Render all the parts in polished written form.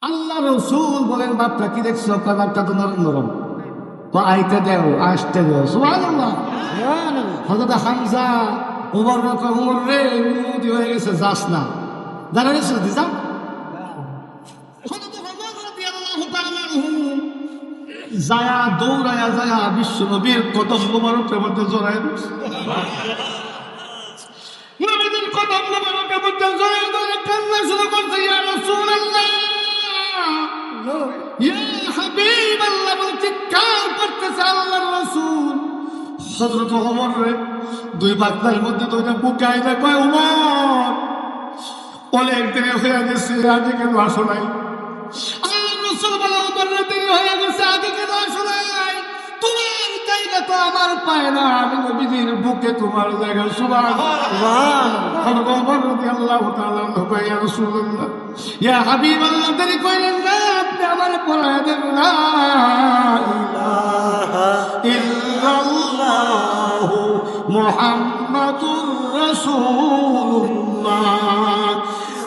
আল্লাহ রসুল বলেন বাপটা কি দেখছো? বাপটা তো নরম নরম, আইতে দেও আসতে দেও। সুবহানাল্লাহ। হযরত হামজা ওমর রে মুদি হয়ে গেছে, যাস না, দাঁড়ালে শুধু যা। হযরত ওমর রাদিয়াল্লাহু তাআলা আনহু যায়া দৌড়ায়া যায়া বিশ্ব নবীর কদম মোবারকের মধ্যে জড়ায় দিছে। নবীর কদম মোবারকের মধ্যে জড়ায় ধরে কান্না শুরু করছে, ইয়া রাসূলুল্লাহ, ইয়া হাবিবাল্লাহ বলে চিৎকার করতেছে আল্লাহর রাসূল। হযরত ওমর রে দুই বাচ্চার মধ্যে দুইটা বুকে আইনা কয়, ওমর অনেক দেরি হয়ে গেছে, আগে কেন আসো নাই? আল্লাহর রাসূল বলে, ওমর রে দেরি হয়ে গেছে, আগে কেন আসো নাই? তোমার জায়গা তো আমার পায় না, আমি নবীজির বুকে তোমার জায়গা। সুবহানাল্লাহ। হযরত ওমর রাদিয়াল্লাহু তাআলা আনহু কয়, ইয়া রাসূলুল্লাহ, ইয়া হাবিবাল্লাহ, দেরি কইলেন না, আপনি আমারে পড়ায়া দেন। লা ইলাহা ইল্লাল্লাহু মুহাম্মাদুর রাসূলুল্লাহ।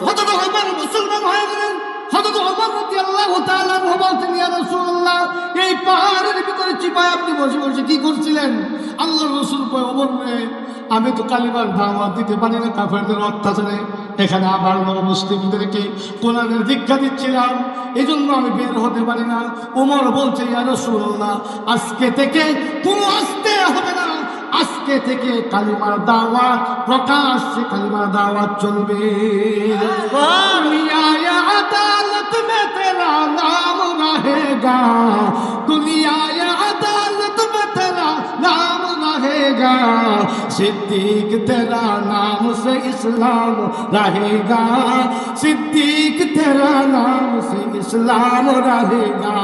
হযরত ওমর মুসলমান হয়ে গেলেন। হযরত ওমর রাদিয়াল্লাহু তাআলা আনহু বলতেন, ইয়া রাসূলুল্লাহ, এই পাহাড়ের ভিতরে চিপায় আপনি বসে বসে কি করছিলেন? আল্লাহর রাসূল কয়, ওমর রে, আমি তো কালিমার দাওয়াত দিতে পারি না কাফেরদের অত্যাচারে, এখানে আবার মুসলিমদেরকে কোরআনের দীক্ষা দিচ্ছিলাম, এই জন্য আমি বের হতে পারি না। ওমর বলছে, ইয়া রাসূলুল্লাহ, আজকে থেকে কোনো আসতে হবে না, আজকে থেকে কালিমার দাওয়াত, প্রকাশ্যে কালিমার দাওয়াত চলবে। দুনিয়ায় আদালত মে তেরা নাম রহেগা, দুনিয়ায় আদালত মে তেরা নাম रहेगा, सिद्दीक तेरा नाम से इस्लाम रहेगा, सिद्दीक तेरा नाम से इस्लाम रहेगा,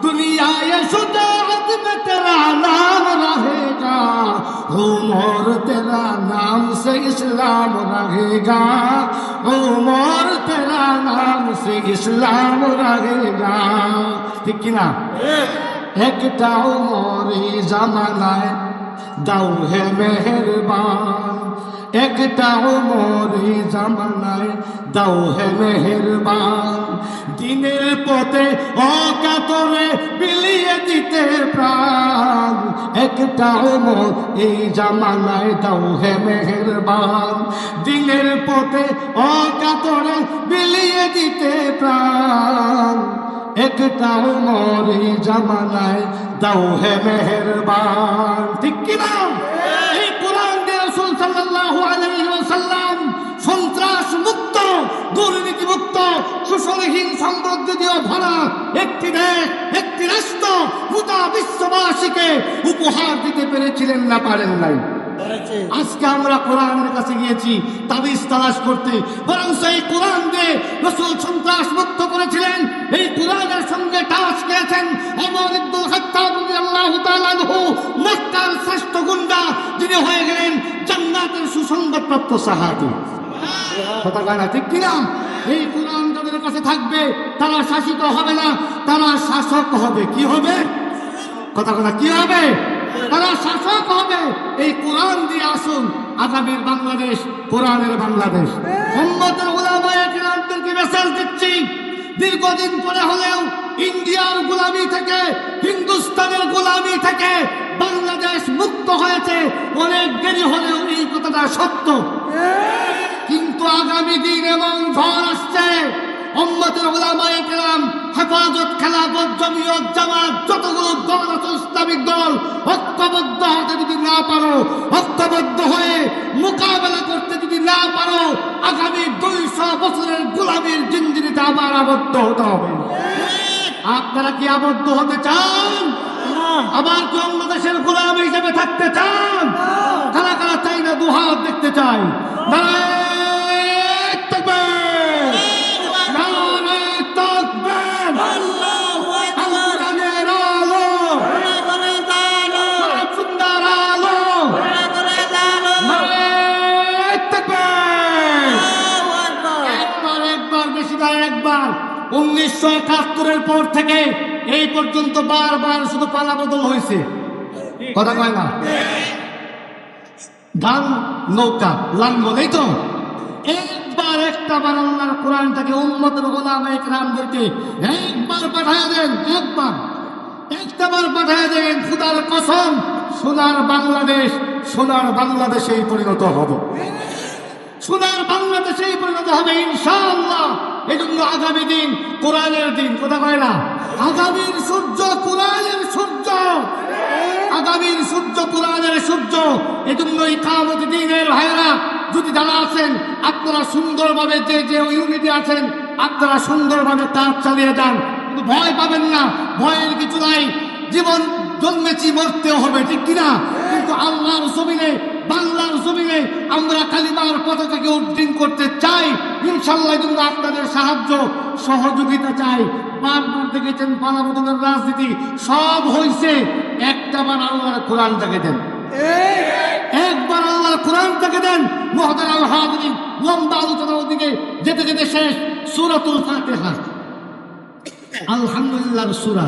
दुनिया ये शुजाअत में तेरा नाम रहेगा, उमर तेरा नाम से इस्लाम रहेगा, उमर तेरा नाम से इस्लाम रहेगा। ठीक ना? একটা উমরি জামানায় দাও হে মেহেরবান, একটা উমরি জামানায় দাও হে মেহেরবান, দিনের পথে অকাতরে বিলিয়ে দিতে প্রাণ, একটা উমর এই জামানায় দাও হে মেহেরবান, দিনের পথে অকাতরে বিলিয়ে দিতে প্রাণ, একটা উমরি জামানায় দাও হে মেহেরবান। ঠিক কিনা? এই কোরআন দিয়ে রাসূল সাল্লাল্লাহু আলাইহি ওয়াসাল্লাম সন্ত্রাস মুক্ত, দুর্নীতি মুক্ত, কুশলহীন সমৃদ্ধি দিয়ে ভরা একটি দেশ, একটি রাষ্ট্র গোটা বিশ্ববাসীকে উপহার দিতে পেরেছিলেন না পারেন নাই? আজকে আমরা কোরআনের কাছে গিয়েছি তাবিজ তালাশ করতে, বরং সেই কোরআন দিয়ে রাসূল সন্ত্রাস মুক্ত করেছিলেন। এই কোরআনের সঙ্গে টাচ খেয়েছেন ওমর ইবনুল খাত্তাব রাদিয়াল্লাহু তাআলা আনহু, মক্কার শ্রেষ্ঠ গুন্ডা, যিনি হয়ে গেলেন জান্নাতের সুসংবাদপ্রাপ্ত সাহাবী। কথা কয় না? ঠিক কিনা? এই কোরআন যাদের কাছে থাকবে তারা শাসিত হবে না, তারা শাসক হবে। কি হবে? কথা কয় না? কি হবে? তারা শাসক হবে। এই কোরআন দিয়ে আসুন আগামীর বাংলাদেশ কোরআনের বাংলাদেশ। উম্মতের উলামায়ে কিরামদেরকে মেসেজ দিচ্ছি, দীর্ঘদিন পরে হলেও ইন্ডিয়ার গোলামি থেকে, হিন্দুস্তানের গোলামি থেকে বাংলাদেশ মুক্ত হয়েছে। অনেক দেরি হলেও এই কথাটা সত্য, কিন্তু আগামী দিন এমন ঝড় আসছে, উম্মতের উলামায়ে কেরাম, হেফাজত, খেলাফত, জমিয়ত, জামাত, যতগুলো দল আছে ইসলামিক দল, ঐক্যবদ্ধ হতে যদি না পারো, ঐক্যবদ্ধ হয়ে মোকাবেলা করতে যদি না পারো, আগামী 200 বছরের গোলামীর জিঞ্জিরিতে আবার আবদ্ধ হতে হবে। আপনারা কি আবদ্ধ হতে চান? আবার কি বাংলাদেশের গোলাম হিসেবে থাকতে চান? কারা কারা চাই না? দুহাত দেখতে চাই। একবার 1971 পর থেকে এই পর্যন্ত বারবার শুধু পালা বদল হয়েছে। কথা কয় না? ধান নৌকা লাঙ্গল, এই তো একটাবার আল্লাহর কোরআনটাকে উম্মতের উলামায়ে কেরামদেরকে একবার পাঠায় দেন, একটাবার পাঠায় দেন, খোদার কসম সোনার বাংলাদেশেই পরিণত হবে, সোনার বাংলাদেশেই পরিণত হবে ইনশাআল্লাহ। এই জন্য আগামী দিন কোরআনের দিন, কথা কয় না, আগামীর সূর্য কোরআনের সূর্য, আগামীর সূর্য কোরআনের সূর্য। এই জন্য ইকামত দ্বীনের ভাইরা যদি যারা আছেন, আপনারা সুন্দরভাবে যে ইউনিটি আছেন, আপনারা সুন্দরভাবে কাজ চালিয়ে যান, কিন্তু ভয় পাবেন না, ভয়ের কিছু নাই। জীবন জন্মেছি, মরতেও হবে, ঠিক কিনা? কিন্তু আল্লাহর জমিনে, বাংলার জমিনে আমরা কালিমার পতাকাকে উড্ডীন করতে চাই ইনশাআল্লাহ। কিন্তু আপনাদের সাহায্য সহযোগিতা চাই। বারবার দেখেছেন পালাবদলের রাজনীতি সব হয়েছে, একটাবার আল্লাহর কোরআনটাকে দেন, একবার আল্লাহর কোরআনটাকে দেন। মুহতারাম হাজিরিন, লম্বা আলোচনার দিকে যেতে যেতে শেষ সূরাতুল ফাতিহা, আলহামদুলিল্লাহর সূরা।